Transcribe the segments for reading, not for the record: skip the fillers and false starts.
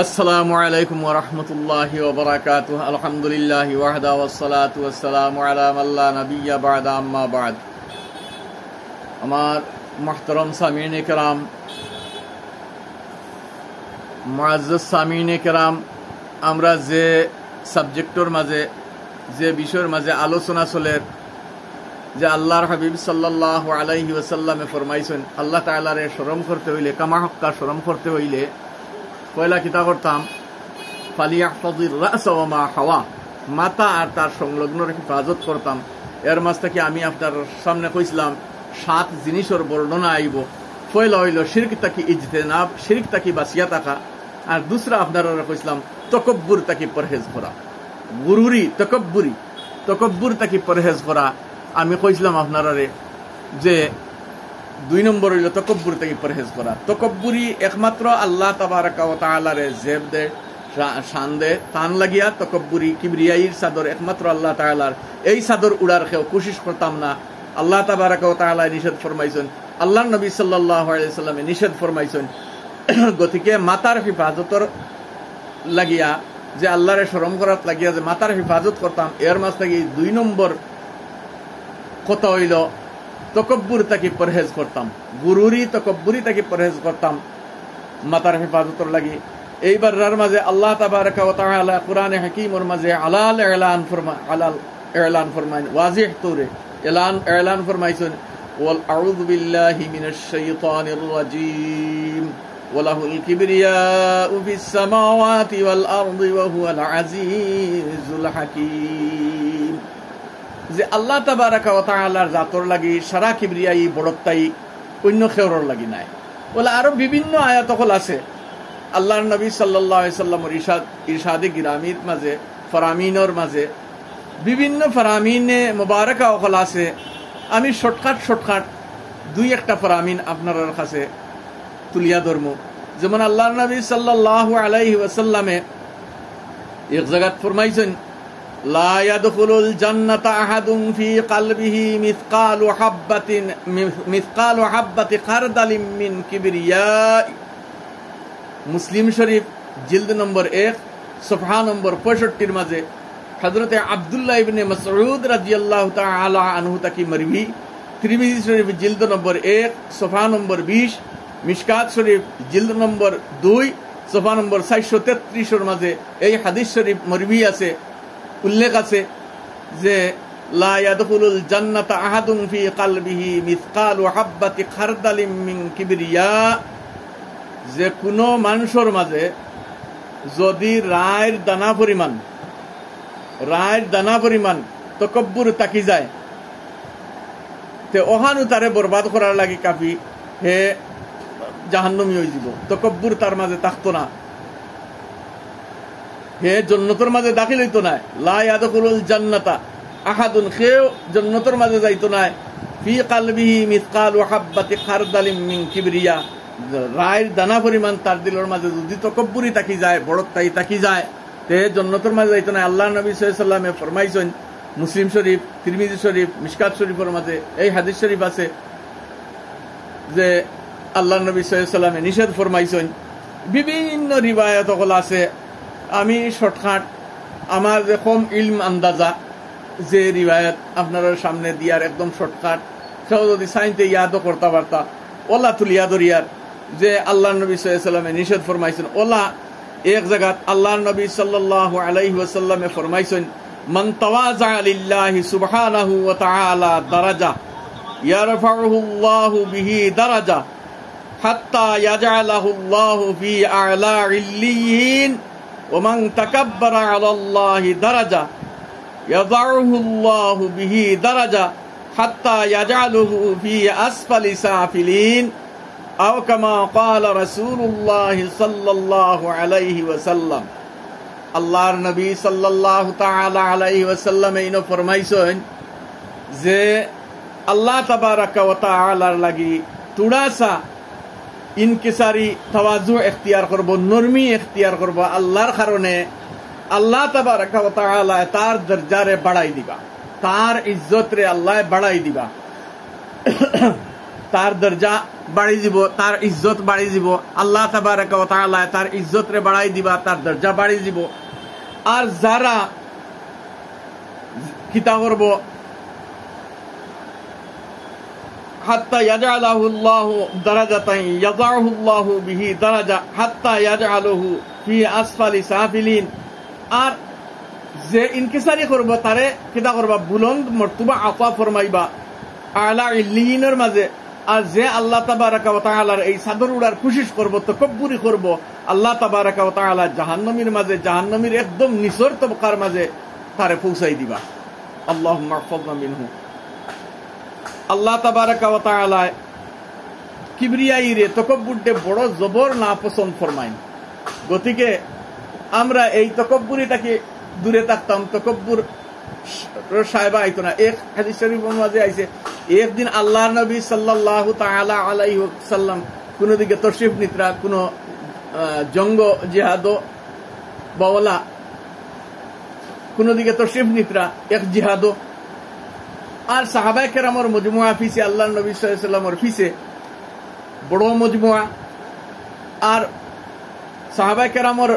আসসালামু আলাইকুম ওয়া রাহমাতুল্লাহি ওয়া বারাকাতুহু। আলহামদুলিল্লাহি ওয়াহদা ওয়াসসালাতু ওয়াসসালামু আলা মান লা নাবিয়্যা বা'দা, আম্মা বা'দ। আমার মুহতারাম সামিঈন কিরাম, মুআজ্জাজ সামিঈন কিরাম, আমরা যে সাবজেক্টর মাঝে, যে বিষয়ের মাঝে আলোচনা চলে, যে আল্লাহর হাবিব সাল্লাল্লাহু আলাইহি ওয়াসাল্লামে ফরমাইছেন আল্লাহ তাআলারে শরম করতে হইলে, কামা হক্কা শরম করতে হইলে পয়লা কিতা করতাম, ফালিয়াহফাযির রা'স ওয়া মা হাওয়া, মাথা আর তার সংলগ্নর হেফাজত করতাম। এর মাঝ থেকে আমি আপনার সামনে কইছিলাম 7 জিনিসের বর্ণনা আইব। পয়লা হইল শিরক তাকি ইজতেনাব, শিরক তাকি বাঁচিয়া থাকা। আর দুসরা আপনারা কইছিলাম তকব্বুর তাকি পরহেজ করা, গুরুরি তকব্বুর তাকি পরহেজ করা। আমি কইছিলাম আপনারা যে 2 নম্বর হইল তকব্বুর থেকে পরহেজ করা। তকব্বুরি একমাত্র আল্লাহ তাবারাকা ওয়া তাআলারে জেব দে, শান দে, তান লাগিয়া তকব্বুরি কিবরিয়াইর চাদর একমাত্র আল্লাহ তাআলার। এই চাদর উড়ার কেউ কোশিশ করতাম না। আল্লাহ তাবারাকা ওয়া তাআলা নিষেধ ফরমাইছেন, আল্লাহর নবী সাল্লাল্লাহু আলাইহি ওয়াসাল্লামে নিষেধ ফরমাইছেন। গতিকে মাতার হেফাজতর লাগিয়া, যে আল্লাহরে শরম করার লাগিয়া যে মাতার হেফাজত করতাম, এর মাঝ থেকে 2 নম্বর কথা হইল তকব্বুর তাকে পরহেজ করতাম, গুরুরি তকব্বুরি তাকে পরহেজ করতাম মাতার হেফাজতর লাগি। এইবার মাঝে আল্লাহ তাবারাকা ওয়া তাআলা কুরআনে হাকীমের মাঝে আলাল এলান ফরমাইন, ওয়াজিহ তৌরে এলান ফরমাইছেন, ওয়াল আউযু বিল্লাহি মিনাশ শাইতানির রাজীম ওয়া লাহুল কিবরিয়াউ ফিস সামাওয়াতি ওয়াল আরদি ওয়া হুয়াল আজিজুল হাকীম। যে আল্লাহ তাবারাকা ওয়া তাআলার জাতর লাগি সারা কিবরিয়াই বড়ত্বাই অন্য খেউরর লাগি নাই। বলে আরো বিভিন্ন আয়াত হল আছে আল্লাহর নবী সাল্লাল্লাহু আলাইহি সাল্লামের ইরশাদে গিরামির মাঝে, ফরামিনের মাঝে বিভিন্ন ফরামিনে মুবারাকা হল আছে। আমি শর্টকাট 2-1টা ফরামিন আপনার কাছে তুলিয়া ধরব। যেমন আল্লাহর নবী সাল্লাল্লাহু আলাইহি ওয়াসাল্লামে এক জায়গাত ফরমাইছেন, লা ইয়াদখুলুল জান্নাতা আহাদুন ফি কলবিহি মিসকালু হাব্বাতি খারদালিম মিন কিবরিয়া। মুসলিম শরীফ জিলদ নম্বর 1 সফহা নম্বর 65 মাঝে হযরতে আব্দুল্লাহ ইবনে মাসউদ রাদিয়াল্লাহু তাআলা আনহু তাকি মারবি। তিরমিজি শরীফ জিলদ নম্বর 1 সফহা নম্বর 20, মিশকাত শরীফ জিলদ নম্বর 2 সফহা নম্বর 433 এর মাঝে এই হাদিস শরীফ মারবি আছে, উল্লেখ আছে যে লা ইয়াদখুলুল জান্নাতা আহাদুন ফি কলবিহি মিসকালু হাব্বাতি খারদালিম মিন কিবরিয়া। যে কোনো মানুষের মাঝে যদি রায়ের দানা পরিমাণ তকব্বুর তাকি যায়, তে ওহানু তারে বরবাদ করার লাগি কাফি, হে জাহান্নামী হয়ে যাব। তকব্বুর তার মাঝে থাকতো না, হে জান্নাতের মাঝে দাখিল হইতো না। লা ইয়াদখুলুল জান্নাতা আহাদুন, কেউ জান্নাতের মাঝে যাইতো না ফি কলবিহি মিসকালু হাব্বাতি খারদালিম মিন কিবরিয়া। রায়ের দানা পরিমাণ তার দিলের মাঝে যদি তকব্বুরি তাকি যায়, বড়ত্বাই তাকি যায়, তে জান্নাতের মাঝে যাইতো না। আল্লাহ নবী সাল্লাল্লাহু আলাইহি ওয়াসাল্লামে ফরমাইছেন, মুসলিম শরীফ, তিরমিজি শরীফ, মিশকাত শরীফের মাঝে এই হাদিস শরীফ আছে যে আল্লাহ নবী সাল্লাল্লাহু আলাইহি ওয়াসাল্লামে নিষেধ ফরমাইছেন। বিভিন্ন রিওয়ায়াত হল আছে। আমি শর্টকাট আমার যে কম ইলম আন্দাজা যে রিওয়ায়াত আপনার সামনে দিয়ার একদম শর্টকাট, সেও যদি সাইনতে ইয়াদও করতে পারতা, ওলা তুলিয়া ধরিয়ার যে আল্লাহ নবী সাল্লাল্লাহু আলাইহি ওয়াসাল্লামে নিষেধ ফরমাইছেন। ওলা এক জায়গাত আল্লাহ নবী সাল্লাল্লাহু আলাইহি ওয়াসাল্লামে ফরমাইছেন, মান তাওয়াজা লিল্লাহি সুবহানাহু ওয়া তাআলা দারাজা ইয়ারফাউহু আল্লাহু বিহি দারাজা হাত্তা ইয়াজআলাহু আল্লাহু ফি আ'লা ইল্লিয়িন ওয়া মান তাকাব্বারা আলাল্লাহি দারাজা ইয়াযাউহু আল্লাহু বিহি দারাজা হাত্তা ইয়াজআলুহু ফি আসফালি সাফিলিন আও কামা ক্বালা রাসূলুল্লাহ সাল্লাল্লাহু আলাইহি ওয়াসাল্লাম। আল্লাহর নবী সাল্লাল্লাহু তাআলা আলাইহি ওয়াসাল্লাম ইনো ফরমাইছেন যে আল্লাহ তাবারাকা ওয়া তাআলার লাগি তুড়াসা ইনকিসারি তাওয়াজু ইখতিয়ার করব, নরমি ইখতিয়ার করব। আল্লাহর কারণে আল্লাহ তাবারাকা ওয়া তাআলা তার দরজারে বাড়াই দিবা, তার ইজ্জত রে আল্লাহ বাড়াই দিবা। তার দরজা বাড়ি দিব, তার ইজ্জত বাড়ি দিব। আল্লাহ তাবারাকা ওয়া তাআলা তার ইজ্জত রে বাড়াই দিবা, তার দরজা বাড়ি দিব। আর যারা কিতা করব হাত্তা ইয়াজআলাহু আল্লাহু দারাজাতান ইয়াযাহু আল্লাহু বিহি দারাজা হাত্তা ইয়াজআলুহু ফি আসফালি সাফিলিন। আর যে ইনকিসারি করব তারে কিতা করবা বুলন্দ মর্তবা আতা ফরমাইবা আলা ইল্লিনের মাঝে। আর যে আল্লাহ তাবারাকা ওয়া তাআলার এই সাদর উড়ার কোশিশ করব, তাকাব্বুরি করব, আল্লাহ তাবারাকা ওয়া তাআলা জাহান্নামীর মাঝে, জাহান্নামীর একদম নিচর তবকার মাঝে তারে পৌঁছাই দিবা। আল্লাহুম্মা ইহফাযনা মিনহু। আল্লাহ তাবারাকা ওয়া তাআলা কিবরিয়াইরে তাকাব্বুরতে বড় জবর না পছন্দ ফরমাইন। গতিকে আমরা এই তাকাব্বুরিটাকে দূরে থাকতাম, তাকাব্বুর সাহেবা আইতো না। এক হাদিস শরীফের মাঝে আইছে, একদিন আল্লাহর নবী সাল্লাল্লাহু তাআলা আলাইহি ওয়াসাল্লাম কোন দিকে তশরিফ নিত্রা, কোন জঙ্গ জিহাদ বাওলা কোন দিকে তশরিফ নিত্রা এক জিহাদ। আর সাহাবায়ে কেরামের মজমুআ ফিসে, আল্লাহর নবী সাল্লাল্লাহু আলাইহি ওয়াসাল্লামের ফিসে বড় মজমুআ। আর সাহাবায়ে কেরামের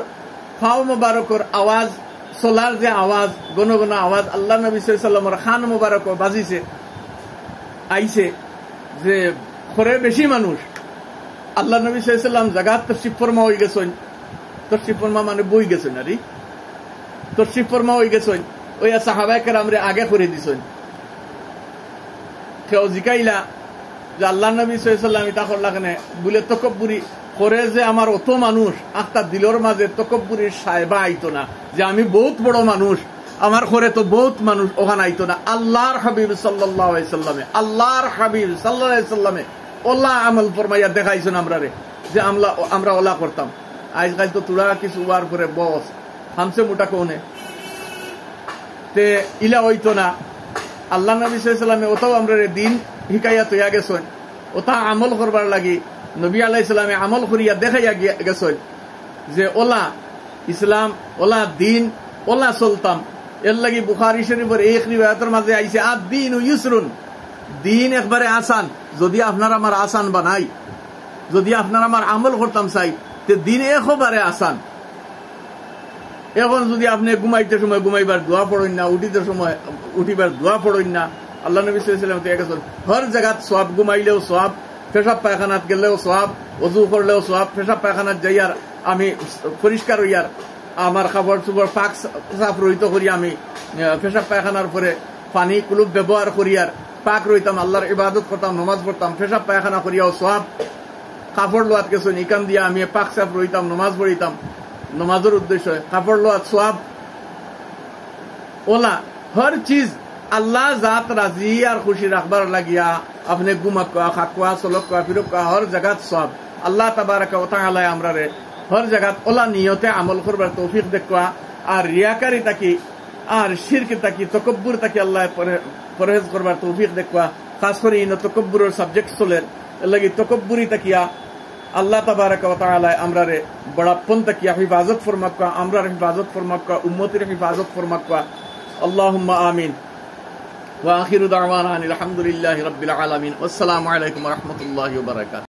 ফাও মুবারকর আওয়াজ, সোলার যে আওয়াজ, গণ গণ আওয়াজ আল্লাহ নবী সাল্লাল্লাহু আলাইহি ওয়াসাল্লামের খান মুবারক বাজিছে আইছে যে খরে বেশি মানুষ। আল্লাহ নবী সাল্লাল্লাহু আলাইহি ওয়াসাল্লাম জায়গা তশরিফ ফরমা হয়ে গেছেন। তশরিফ ফরমা মানে বই গেছেন, আরে তশরিফ ফরমা হয়ে গেছেন। ওই সাহাবায়ে কেরামরে আগে করে দিছেন। কেউ জিকাইলা যে আল্লাহ নবী সাল্লাল্লাহু আলাইহি ওয়াসাল্লাম এটা করলা কেন? বলে তাকাব্বুরি করে যে আমার অত মানুষ, আত্মা দিলর মাঝে তাকাব্বুরির সাহেবা আইতো না যে আমি বহুত বড় মানুষ, আমার ঘরে তো বহুত মানুষ, ওখানে আইতো না। আল্লাহর হাবিব সাল্লাল্লাহু আলাইহি সাল্লামে, আল্লাহর হাবিব সাল্লাল্লাহু আলাইহি সাল্লামে ওলা আমল ফরমাইয়া দেখাইছেন আমরা রে যে আমরা ওলা করতাম। আজকাল তো তোরা কিছু ওয়ার করে বস হামসে মোটা কোনে তে ইলা হইতো না। আল্লাহ নবী সাল্লাল্লাহু আলাইহি সাল্লামে ওটাও আমরা দিন হিকায়াত হইয়া গেছেন, ওটা আমল করবার লাগি নবী আলাইহিস সালামে আমল করিয়া দেখাইয়া গেছেন যে ওলা ইসলাম, ওলা দিন, ওলা চলতাম। এর লাগি বুখারী শরীফের এক রিওয়ায়াতের মাঝে আইছে আদ-দীন ইউসরুন, দিন একবারে আসান। যদি আপনার আমার আসান বানাই, যদি আপনার আমার আমল করতাম চাই, তে দিন একবারে আসান। এখন যদি আপনি ঘুমাইতে সময় ঘুমাইবার দোয়া পড়েন না, উঠিতে সময় উঠিবার দোয়া পড়েন না, আল্লাহ নবী সাল্লাল্লাহু আলাইহি ওয়াসাল্লাম গেছেন হর জায়গাত সওয়াব, ঘুমাইলেও সওয়াব, পেশাব পায়খানাত গেলেও সওয়াব, ওযু করলেও সওয়াব, পেশাব পায়খানাত যাইয়ার আমি পরিষ্কার হইয়ার আমার খাবার চুবর পাক সাফ রহিত করি, আমি পেশাব পায়খানার পরে পানি কুলুপ ব্যবহার করিয়ার পাক রইতাম, আল্লাহর ইবাদত করতাম, নামাজ পড়তাম, পেশাব পায়খানা করিয়াও সওয়াব। কাপড় লোয়াত গেছেন ইকান দিয়া আমি পাক সাফ রইতাম, নামাজ পড়িতাম, নামাজের উদ্দেশ্য কাপড় লোয়াত সওয়াব। ওলা হর চিজ আল্লাহ জাত রাজি আর খুশি রাখবার লাগিয়া আপনি গুমাকুয়া, খাকুয়া, চলকুয়া, ফিরকুয়া হর জায়গাত সব আল্লাহ তাবারাকা ওয়া তাআলা আমরা রে হর জায়গাত ওলা নিয়তে আমল করবার তৌফিক দেখুয়া। আর রিয়াকারি তাকি আর শিরক তাকি তাকাব্বুর তাকি আল্লাহ পরহেজ করবার তৌফিক দেখুয়া। খাস করে ইন তাকাব্বুরের সাবজেক্ট চলের লাগি তাকাব্বুরি তাকিয়া আল্লাহ তাবারাকা ওয়া তাআলা আমরা রে বড়াপন তাকিয়া হিফাজত ফরমাকুয়া, আমরা হিফাজত ফরমাকুয়া, উম্মতের হিফাজত ফরমাকুয়া। আল্লাহুম্মা আমিন। وآخر دعوانا الحمد لله رب العالمين والسلام عليكم ورحمة الله وبركاته.